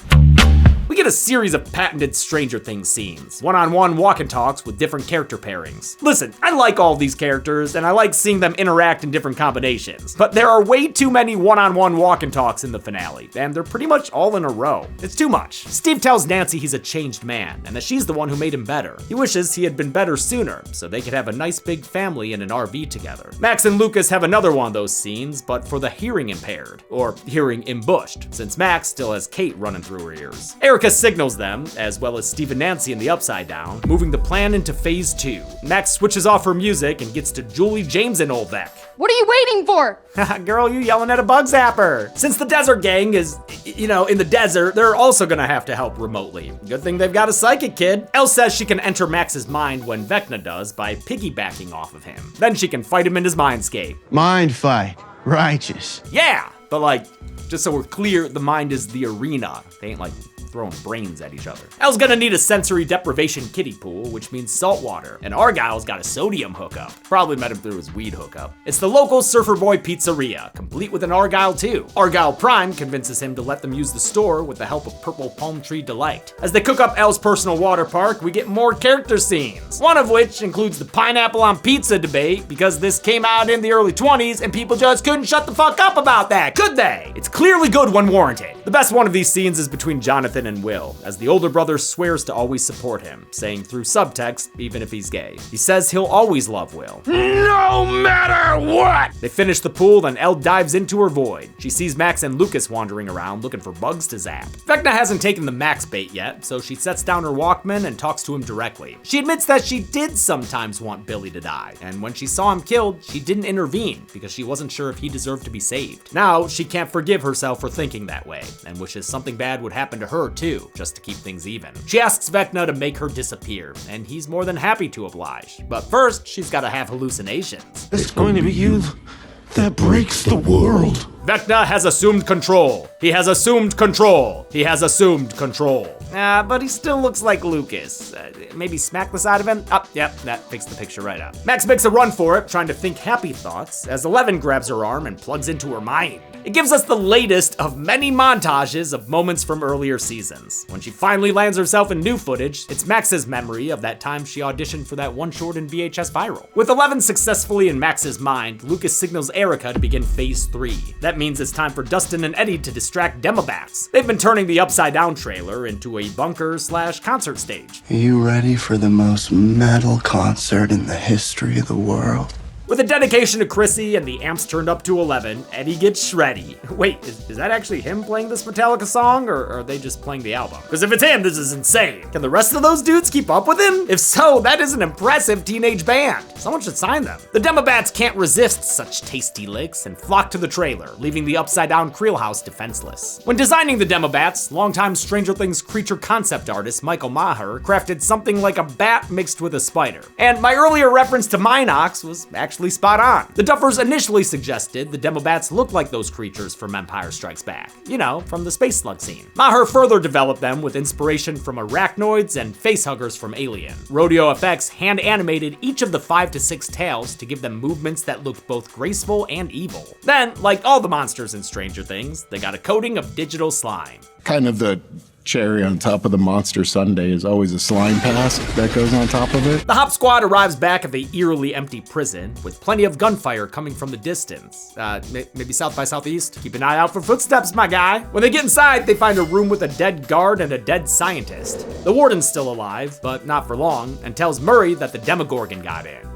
We we get a series of patented Stranger Things scenes, one-on-one walk and talks with different character pairings. Listen, I like all these characters, and I like seeing them interact in different combinations, but there are way too many one-on-one walk and talks in the finale, and they're pretty much all in a row. It's too much. Steve tells Nancy he's a changed man, and that she's the one who made him better. He wishes he had been better sooner, so they could have a nice big family in an RV together. Max and Lucas have another one of those scenes, but for the hearing impaired, or hearing embushed, since Max still has Kate running through her ears. Erica signals them, as well as Steve and Nancy in the Upside Down, moving the plan into phase 2. Max switches off her music and gets to Julie James and old Vec. What are you waiting for? Girl, you yelling at a bug zapper. Since the desert gang is, in the desert, they're also gonna have to help remotely. Good thing they've got a psychic kid. Elle says she can enter Max's mind when Vecna does by piggybacking off of him. Then she can fight him in his mindscape. Mind fight. Righteous. Yeah, but just so we're clear, the mind is the arena. They ain't throwing brains at each other. Elle's gonna need a sensory deprivation kiddie pool, which means salt water, and Argyle's got a sodium hookup. Probably met him through his weed hookup. It's the local Surfer Boy pizzeria, complete with an Argyle too. Argyle Prime convinces him to let them use the store with the help of Purple Palm Tree Delight. As they cook up Elle's personal water park, we get more character scenes, one of which includes the pineapple on pizza debate, because this came out in the early 20s and people just couldn't shut the fuck up about that, could they? It's clearly good when warranted. The best one of these scenes is between Jonathan and Will, as the older brother swears to always support him, saying through subtext, even if he's gay. He says he'll always love Will. No matter what! They finish the pool, then Elle dives into her void. She sees Max and Lucas wandering around looking for bugs to zap. Vecna hasn't taken the Max bait yet, so she sets down her Walkman and talks to him directly. She admits that she did sometimes want Billy to die, and when she saw him killed, she didn't intervene because she wasn't sure if he deserved to be saved. Now, she can't forgive herself for thinking that way, and wishes something bad would happen to her too, just to keep things even. She asks Vecna to make her disappear, and he's more than happy to oblige. But first, she's gotta have hallucinations. It's going to be you that breaks the world. Vecna has assumed control. He has assumed control. He has assumed control. But he still looks like Lucas. Maybe smack the side of him? Yep, that fixed the picture right up. Max makes a run for it, trying to think happy thoughts, as 11 grabs her arm and plugs into her mind. It gives us the latest of many montages of moments from earlier seasons. When she finally lands herself in new footage, it's Max's memory of that time she auditioned for that one short in VHS Viral. With 11 successfully in Max's mind, Lucas signals Erica to begin phase 3. That means it's time for Dustin and Eddie to distract Demobats. They've been turning the Upside Down trailer into a bunker/concert stage. Are you ready for the most metal concert in the history of the world? With a dedication to Chrissy and the amps turned up to 11, Eddie gets shreddy. Wait, is that actually him playing this Metallica song, or are they just playing the album? Because if it's him, this is insane. Can the rest of those dudes keep up with him? If so, that is an impressive teenage band. Someone should sign them. The Demobats can't resist such tasty licks and flock to the trailer, leaving the Upside Down Creel house defenseless. When designing the Demobats, longtime Stranger Things creature concept artist Michael Maher crafted something like a bat mixed with a spider. And my earlier reference to Minox was actually spot on. The Duffers initially suggested the Demobats look like those creatures from Empire Strikes Back. From the space slug scene. Maher further developed them with inspiration from arachnoids and facehuggers from Alien. Rodeo FX hand animated each of the 5 to 6 tails to give them movements that looked both graceful and evil. Then, like all the monsters in Stranger Things, they got a coating of digital slime. Kind of the cherry on top of the monster sundae is always a slime pass that goes on top of it. The Hop Squad arrives back at the eerily empty prison with plenty of gunfire coming from the distance. Maybe South by Southeast? Keep an eye out for footsteps, my guy. When they get inside, they find a room with a dead guard and a dead scientist. The warden's still alive, but not for long, and tells Murray that the Demogorgon got in.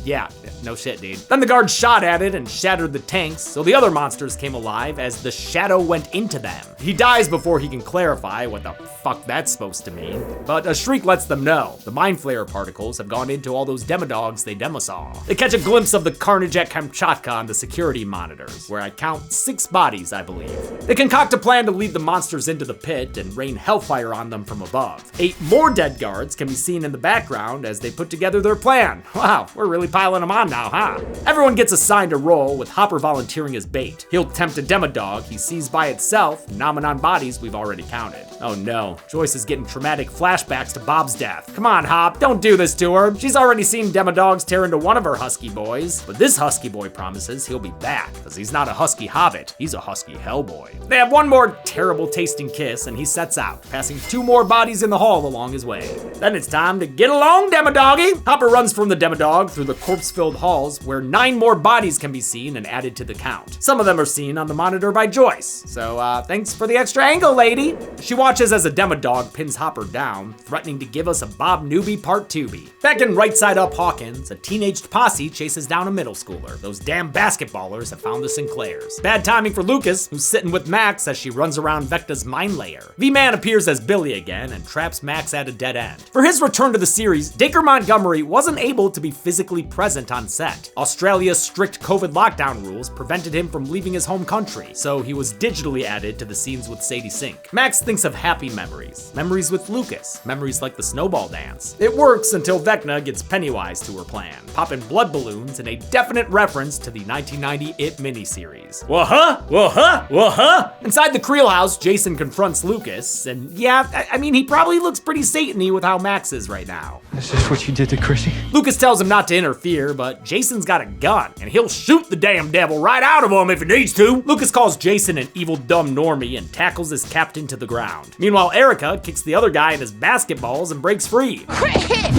Yeah, no shit, dude. Then the guard shot at it and shattered the tanks, so the other monsters came alive as the shadow went into them. He dies before he can clarify what the fuck that's supposed to mean, but a shriek lets them know. The Mind Flayer particles have gone into all those demodogs they demosaw. They catch a glimpse of the carnage at Kamchatka on the security monitors, where I count 6 bodies, I believe. They concoct a plan to lead the monsters into the pit and rain hellfire on them from above. 8 more dead guards can be seen in the background as they put together their plan. Wow, we're really piling them on now, huh? Everyone gets assigned a role, with Hopper volunteering as bait. He'll tempt a demodog he sees by itself, nomming on bodies we've already counted. Oh no, Joyce is getting traumatic flashbacks to Bob's death. Come on, Hop, don't do this to her. She's already seen demodogs tear into one of her husky boys. But this husky boy promises he'll be back, because he's not a husky hobbit, he's a husky hellboy. They have one more terrible tasting kiss, and he sets out, passing 2 more bodies in the hall along his way. Then it's time to get along, demodoggy! Hopper runs from the demodog through the corpse-filled halls, where 9 more bodies can be seen and added to the count. Some of them are seen on the monitor by Joyce, so thanks for the extra angle, lady. She watches as a demodog pins Hopper down, threatening to give us a Bob Newby Part 2B. Back in Right Side Up Hawkins, a teenaged posse chases down a middle schooler. Those damn basketballers have found the Sinclairs. Bad timing for Lucas, who's sitting with Max as she runs around Vecna's mine layer. V-Man appears as Billy again and traps Max at a dead end. For his return to the series, Dacre Montgomery wasn't able to be physically present on set. Australia's strict COVID lockdown rules prevented him from leaving his home country, so he was digitally added to the scenes with Sadie Sink. Max thinks of happy memories with Lucas, memories like the snowball dance. It works until Vecna gets Pennywise to her plan, popping blood balloons in a definite reference to the 1990 It miniseries. Wha-huh? Wha-huh? Wha-huh? Inside the Creel house, Jason confronts Lucas, and yeah, I mean, he probably looks pretty Satan-y with how Max is right now. This is what you did to Chrissy? Lucas tells him not to interfere, but Jason's got a gun, and he'll shoot the damn devil right out of him if he needs to. Lucas calls Jason an evil dumb normie and tackles his captain to the ground. Meanwhile, Erica kicks the other guy in his basketballs and breaks free.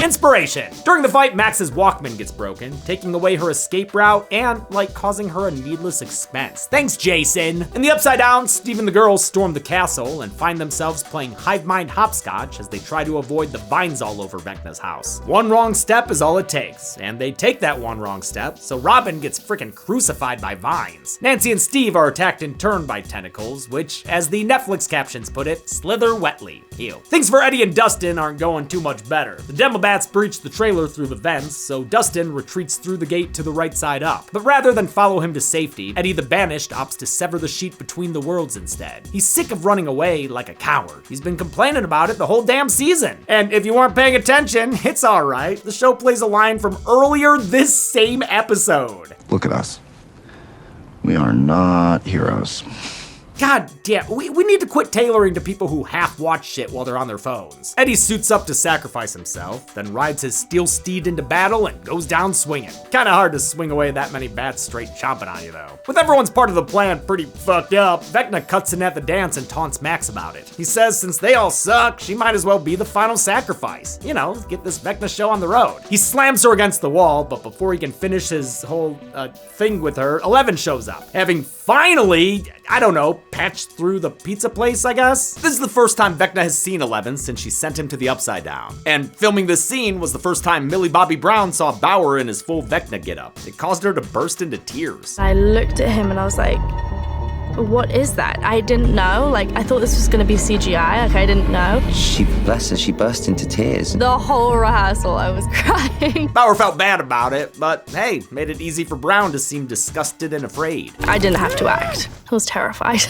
Inspiration! During the fight, Max's Walkman gets broken, taking away her escape route and, causing her a needless expense. Thanks, Jason! In the Upside Down, Steve and the girls storm the castle and find themselves playing hive mind hopscotch as they try to avoid the vines all over Vecna's house. One wrong step is all it takes, and they take that one wrong step, so Robin gets frickin' crucified by vines. Nancy and Steve are attacked in turn by tentacles, which, as the Netflix captions put it, slither wetly. Ew. Things for Eddie and Dustin aren't going too much better. The Demobats breach the trailer through the vents, so Dustin retreats through the gate to the right side up. But rather than follow him to safety, Eddie the Banished opts to sever the sheet between the worlds instead. He's sick of running away like a coward. He's been complaining about it the whole damn season. And if you weren't paying attention, it's alright. The show plays a line from earlier this same episode. Look at us. We are not heroes. God damn, we need to quit tailoring to people who half watch shit while they're on their phones. Eddie suits up to sacrifice himself, then rides his steel steed into battle and goes down swinging. Kinda hard to swing away that many bats straight chomping on you though. With everyone's part of the plan pretty fucked up, Vecna cuts in at the dance and taunts Max about it. He says since they all suck, she might as well be the final sacrifice. You know, get this Vecna show on the road. He slams her against the wall, but before he can finish his whole thing with her, 11 shows up. Having finally, I don't know, patched through the pizza place, I guess? This is the first time Vecna has seen 11 since she sent him to the Upside Down. And filming this scene was the first time Millie Bobby Brown saw Bauer in his full Vecna getup. It caused her to burst into tears. I looked at him and I was like, what is that? I didn't know. I thought this was gonna be CGI. I didn't know. She, bless her, she burst into tears. The whole rehearsal, I was crying. Bauer felt bad about it, but hey, made it easy for Brown to seem disgusted and afraid. I didn't have to act. I was terrified.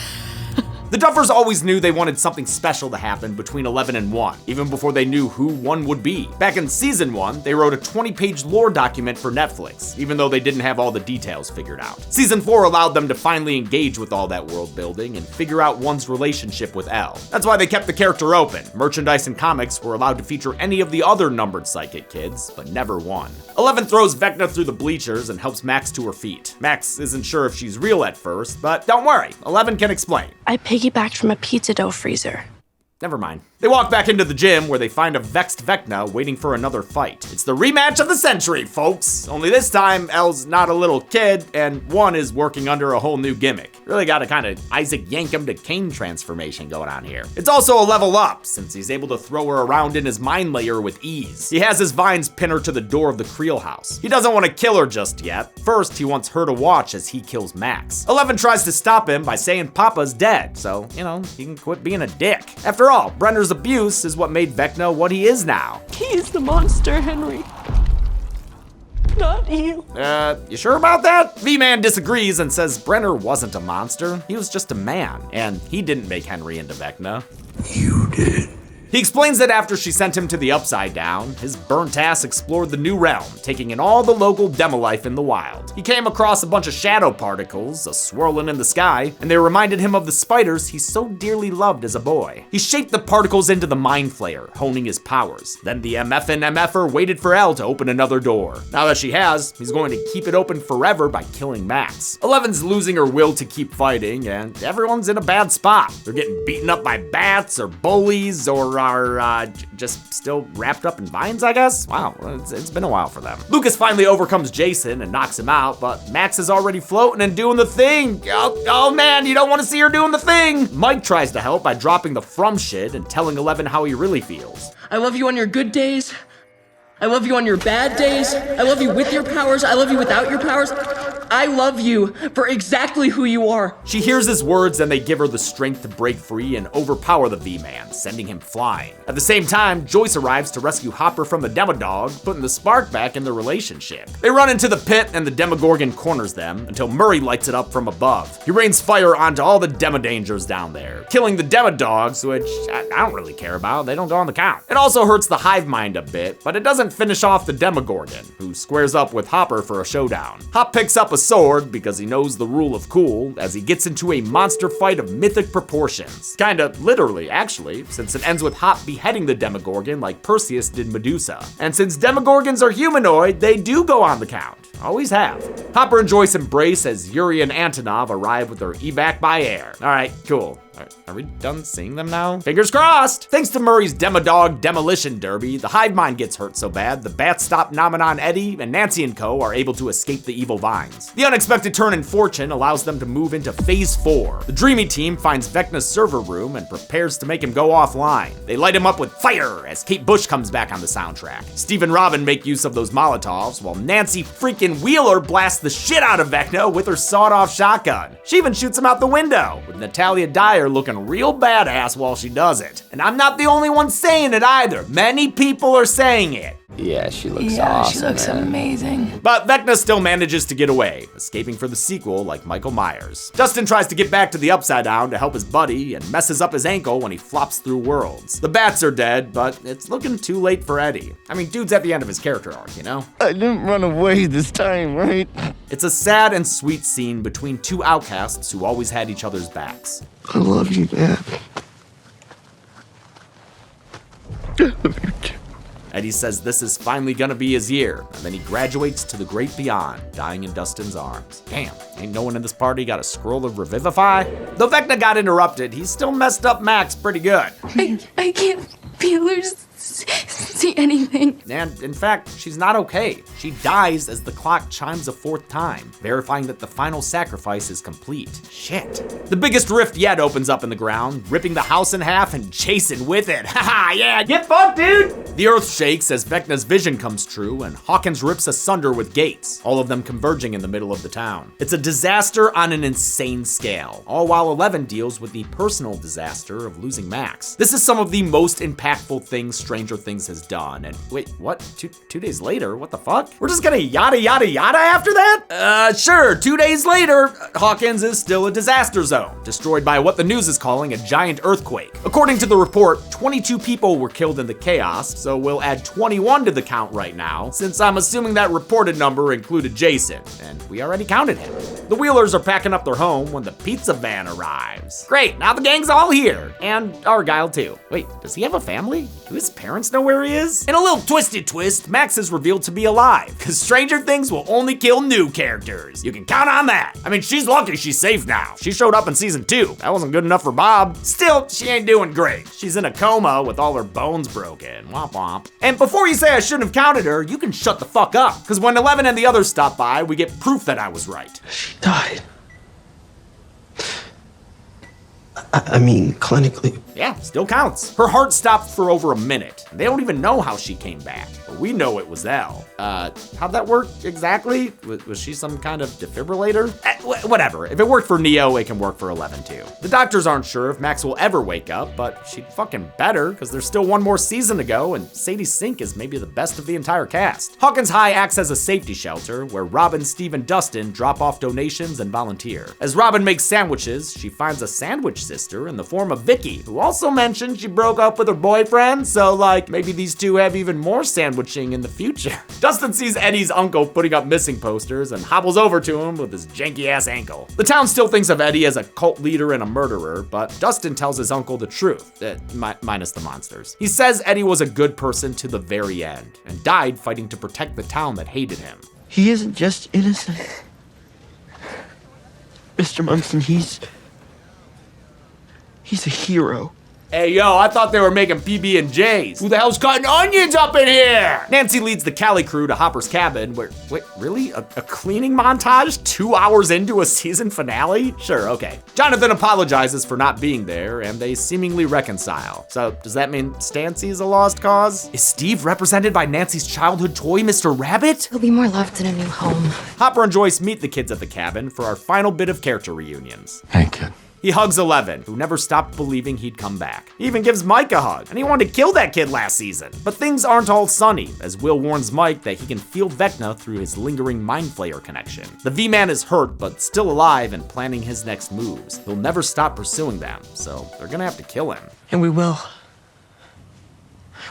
The Duffers always knew they wanted something special to happen between 11 and 1, even before they knew who 1 would be. Back in season 1, they wrote a 20-page lore document for Netflix, even though they didn't have all the details figured out. Season 4 allowed them to finally engage with all that world building and figure out 1's relationship with Elle. That's why they kept the character open. Merchandise and comics were allowed to feature any of the other numbered psychic kids, but never 1. 11 throws Vecna through the bleachers and helps Max to her feet. Max isn't sure if she's real at first, but don't worry, 11 can explain. I piggybacked from a pizza dough freezer. Never mind. They walk back into the gym where they find a vexed Vecna waiting for another fight. It's the rematch of the century, folks. Only this time, Elle's not a little kid, and 1 is working under a whole new gimmick. Really got a kind of Isaac Yankem to Kane transformation going on here. It's also a level up, since he's able to throw her around in his mind layer with ease. He has his vines pin her to the door of the Creel house. He doesn't want to kill her just yet. First, he wants her to watch as he kills Max. 11 tries to stop him by saying Papa's dead, so, you know, he can quit being a dick. After all, Brenner's abuse is what made Vecna what he is now. He's the monster, Henry. Not you. You sure about that? V-Man disagrees and says Brenner wasn't a monster. He was just a man, and he didn't make Henry into Vecna. You did. He explains that after she sent him to the Upside Down, his burnt ass explored the new realm, taking in all the local demolife in the wild. He came across a bunch of shadow particles, swirling in the sky, and they reminded him of the spiders he so dearly loved as a boy. He shaped the particles into the Mind Flayer, honing his powers. Then the MF'in' MF'er waited for Elle to open another door. Now that she has, he's going to keep it open forever by killing Max. Eleven's losing her will to keep fighting, and everyone's in a bad spot. They're getting beaten up by bats or bullies or are just still wrapped up in vines, I guess? Wow, it's been a while for them. Lucas finally overcomes Jason and knocks him out, but Max is already floating and doing the thing. Oh man, you don't want to see her doing the thing. Mike tries to help by dropping the from shit and telling Eleven how he really feels. I love you on your good days. I love you on your bad days. I love you with your powers. I love you without your powers. I love you for exactly who you are. She hears his words and they give her the strength to break free and overpower the V-Man, sending him flying. At the same time, Joyce arrives to rescue Hopper from the Demodog, putting the spark back in their relationship. They run into the pit and the Demogorgon corners them until Murray lights it up from above. He rains fire onto all the Demodangers down there, killing the Demodogs, which I don't really care about. They don't go on the count. It also hurts the hive mind a bit, but it doesn't finish off the Demogorgon, who squares up with Hopper for a showdown. Hop picks up a sword because he knows the rule of cool as he gets into a monster fight of mythic proportions. Kinda literally, actually, since it ends with Hop beheading the Demogorgon like Perseus did Medusa. And since Demogorgons are humanoid, they do go on the count. Always have. Hopper and Joyce embrace as Yuri and Antonov arrive with their evac by air. All right, cool. Are we done seeing them now? Fingers crossed! Thanks to Murray's Demodog Demolition Derby, the hive mind gets hurt so bad, the bats stop Nominon Eddie, and Nancy and co. are able to escape the evil vines. The unexpected turn in fortune allows them to move into Phase 4. The Dreamy team finds Vecna's server room and prepares to make him go offline. They light him up with fire as Kate Bush comes back on the soundtrack. Steve and Robin make use of those Molotovs, while Nancy freaking Wheeler blasts the shit out of Vecna with her sawed-off shotgun. She even shoots him out the window, with Natalia Dyer looking real badass while she does it. And I'm not the only one saying it either. Many people are saying it. Yeah, she looks awesome. She looks amazing. But Vecna still manages to get away, escaping for the sequel like Michael Myers. Dustin tries to get back to the Upside Down to help his buddy and messes up his ankle when he flops through worlds. The bats are dead, but it's looking too late for Eddie. I mean, dude's at the end of his character arc, you know? I didn't run away this time, right? It's a sad and sweet scene between two outcasts who always had each other's backs. I love you, Dad. Eddie says this is finally gonna be his year, and then he graduates to the great beyond, dying in Dustin's arms. Damn, ain't no one in this party got a scroll of Revivify? Though Vecna got interrupted, he still messed up Max pretty good. I can't feel or see anything. And in fact, she's not okay. She dies as the clock chimes a fourth time, verifying that the final sacrifice is complete. Shit. The biggest rift yet opens up in the ground, ripping the house in half and Jason with it. Haha, yeah, get fucked, dude! The earth shakes as Vecna's vision comes true and Hawkins rips asunder with gates, all of them converging in the middle of the town. It's a disaster on an insane scale, all while 11 deals with the personal disaster of losing Max. This is some of the most impactful things Stranger Things has done. And wait, what? Two days later? What the fuck? We're just gonna yada yada yada after that? Sure, 2 days later, Hawkins is still a disaster zone, destroyed by what the news is calling a giant earthquake. According to the report, 22 people were killed in the chaos, so we'll add 21 to the count right now, since I'm assuming that reported number included Jason, and we already counted him. The Wheelers are packing up their home when the pizza van arrives. Great, now the gang's all here, and Argyle too. Wait, does he have a family? Do his parents know where he is? In a little twisted twist, Max is revealed to be alive, because Stranger Things will only kill new characters. You can count on that. I mean, she's lucky she's safe now. She showed up in season 2. That wasn't good enough for Bob. Still, she ain't doing great. She's in a coma with all her bones broken. Womp womp. And before you say I shouldn't have counted her, you can shut the fuck up, because when 11 and the others stop by, we get proof that I was right. She died. I mean, clinically. Yeah, still counts. Her heart stopped for over a minute. They don't even know how she came back, but we know it was Elle. How'd that work exactly? Was she some kind of defibrillator? Whatever. If it worked for Neo, it can work for 11 too. The doctors aren't sure if Max will ever wake up, but she'd fucking better, because there's still one more season to go, and Sadie Sink is maybe the best of the entire cast. Hawkins High acts as a safety shelter, where Robin, Steve, and Dustin drop off donations and volunteer. As Robin makes sandwiches, she finds a sandwich sister sister in the form of Vicky, who also mentioned she broke up with her boyfriend, so like maybe these two have even more sandwiching in the future. Dustin sees Eddie's uncle putting up missing posters and hobbles over to him with his janky ass ankle. The town still thinks of Eddie as a cult leader and a murderer, but Dustin tells his uncle the truth, minus the monsters. He says Eddie was a good person to the very end and died fighting to protect the town that hated him. He isn't just innocent. Mr. Munson, he's a hero. Hey, yo, I thought they were making PB&Js. Who the hell's cutting onions up in here? Nancy leads the Cali crew to Hopper's cabin where, wait, really? A cleaning montage 2 hours into a season finale? Sure, okay. Jonathan apologizes for not being there, and they seemingly reconcile. So, does that mean Stancy's a lost cause? Is Steve represented by Nancy's childhood toy, Mr. Rabbit? He'll be more loved in a new home. Hopper and Joyce meet the kids at the cabin for our final bit of character reunions. Hey, kid. He hugs Eleven, who never stopped believing he'd come back. He even gives Mike a hug, and he wanted to kill that kid last season. But things aren't all sunny, as Will warns Mike that he can feel Vecna through his lingering Mind Flayer connection. The V-Man is hurt, but still alive and planning his next moves. He'll never stop pursuing them, so they're gonna have to kill him. And we will.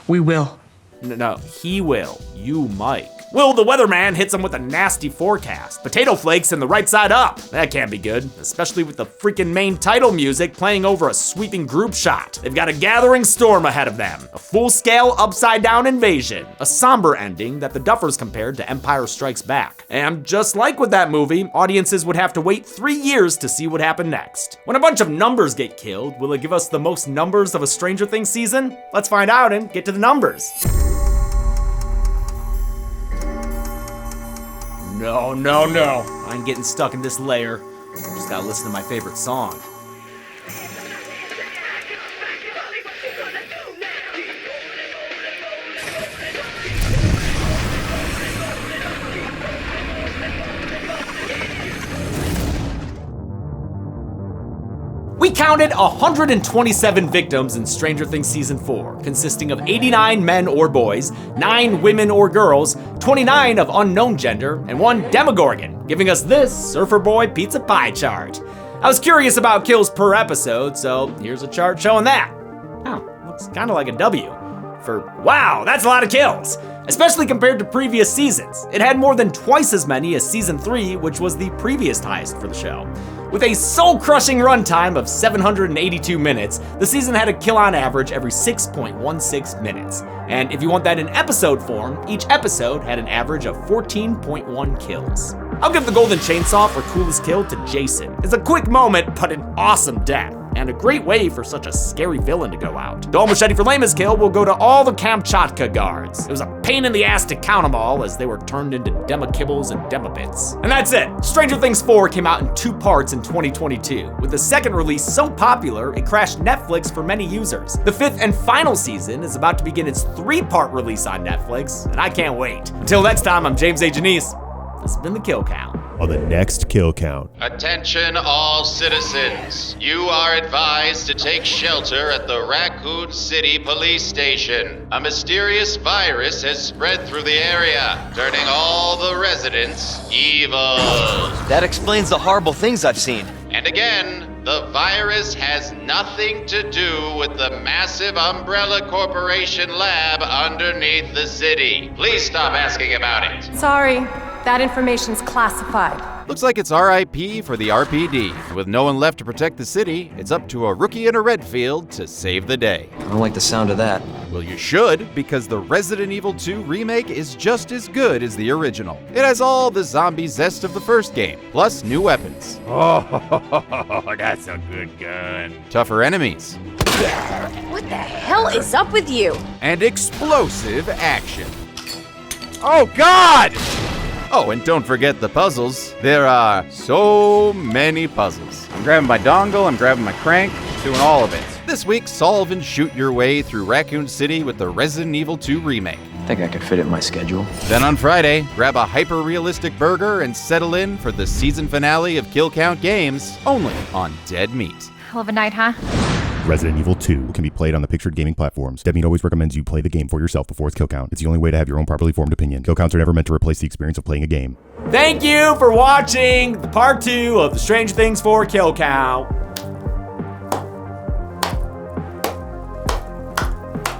We will. No, he will. You, Mike. Will the weatherman hits him with a nasty forecast. Potato flakes and the right side up. That can't be good, especially with the freaking main title music playing over a sweeping group shot. They've got a gathering storm ahead of them. A full-scale upside-down invasion. A somber ending that the Duffers compared to Empire Strikes Back. And just like with that movie, audiences would have to wait 3 years to see what happened next. When a bunch of numbers get killed, will it give us the most numbers of a Stranger Things season? Let's find out and get to the numbers. No. I ain't getting stuck in this layer. Just gotta listen to my favorite song. We counted 127 victims in Stranger Things Season 4, consisting of 89 men or boys, 9 women or girls, 29 of unknown gender, and 1 Demogorgon, giving us this Surfer Boy Pizza Pie chart. I was curious about kills per episode, so here's a chart showing that. Oh, looks kind of like a W. Wow, that's a lot of kills! Especially compared to previous seasons. It had more than twice as many as Season 3, which was the previous highest for the show. With a soul-crushing runtime of 782 minutes, the season had a kill on average every 6.16 minutes. And if you want that in episode form, each episode had an average of 14.1 kills. I'll give the golden chainsaw for coolest kill to Jason. It's a quick moment, but an awesome death, and a great way for such a scary villain to go out. Dull machete for lamest kill will go to all the Kamchatka guards. It was a pain in the ass to count them all as they were turned into Dema-Kibbles and Dema-Bits. And that's it. Stranger Things 4 came out in 2 parts in 2022, with the second release so popular it crashed Netflix for many users. The 5th and final season is about to begin its 3-part release on Netflix, and I can't wait. Until next time, I'm James A. Janice. This has been the Kill Count. On the next Kill Count. Attention all citizens. You are advised to take shelter at the Raccoon City Police Station. A mysterious virus has spread through the area, turning all the residents evil. That explains the horrible things I've seen. And again, the virus has nothing to do with the massive Umbrella Corporation lab underneath the city. Please stop asking about it. Sorry, that information's classified. Looks like it's RIP for the RPD. With no one left to protect the city, it's up to a rookie in a red field to save the day. I don't like the sound of that. Well, you should, because the Resident Evil 2 remake is just as good as the original. It has all the zombie zest of the first game, plus new weapons. Oh, that's a good gun. Tougher enemies. What the hell is up with you? And explosive action. Oh, God! Oh, and don't forget the puzzles. There are so many puzzles. I'm grabbing my dongle, I'm grabbing my crank, doing all of it. This week, solve and shoot your way through Raccoon City with the Resident Evil 2 remake. I think I could fit it in my schedule. Then on Friday, grab a hyper-realistic burger and settle in for the season finale of Kill Count Games, only on Dead Meat. Hell of a night, huh? Resident Evil 2 can be played on the pictured gaming platforms. Dead Meat always recommends you play the game for yourself before it's Kill Count. It's the only way to have your own properly formed opinion. Kill Counts are never meant to replace the experience of playing a game. Thank you for watching the part 2 of the Stranger Things 4 Kill Count.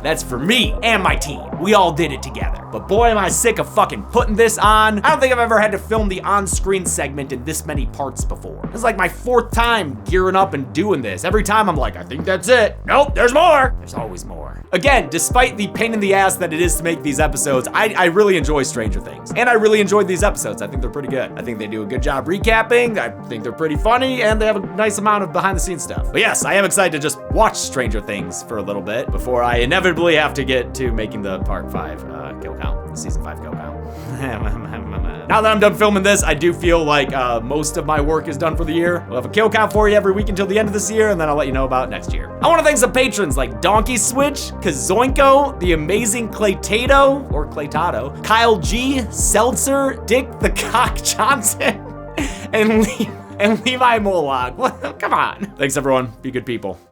That's for me and my team. We all did it together. But boy, am I sick of fucking putting this on. I don't think I've ever had to film the on-screen segment in this many parts before. It's like my 4th time gearing up and doing this. Every time I'm like, I think that's it. Nope, there's more. There's always more. Again, despite the pain in the ass that it is to make these episodes, I really enjoy Stranger Things. And I really enjoyed these episodes. I think they're pretty good. I think they do a good job recapping. I think they're pretty funny, and they have a nice amount of behind the scenes stuff. But yes, I am excited to just watch Stranger Things for a little bit before I inevitably have to get to making the part 5 kill count, the season 5 kill count. Now that I'm done filming this, I do feel like most of my work is done for the year. We'll have a kill count for you every week until the end of this year, and then I'll let you know about next year. I want to thank some patrons like Donkey Switch, Kazoinko, The Amazing Claytato, or Claytato, Kyle G, Seltzer, Dick the Cock Johnson, and Levi Moloch. Come on. Thanks everyone. Be good people.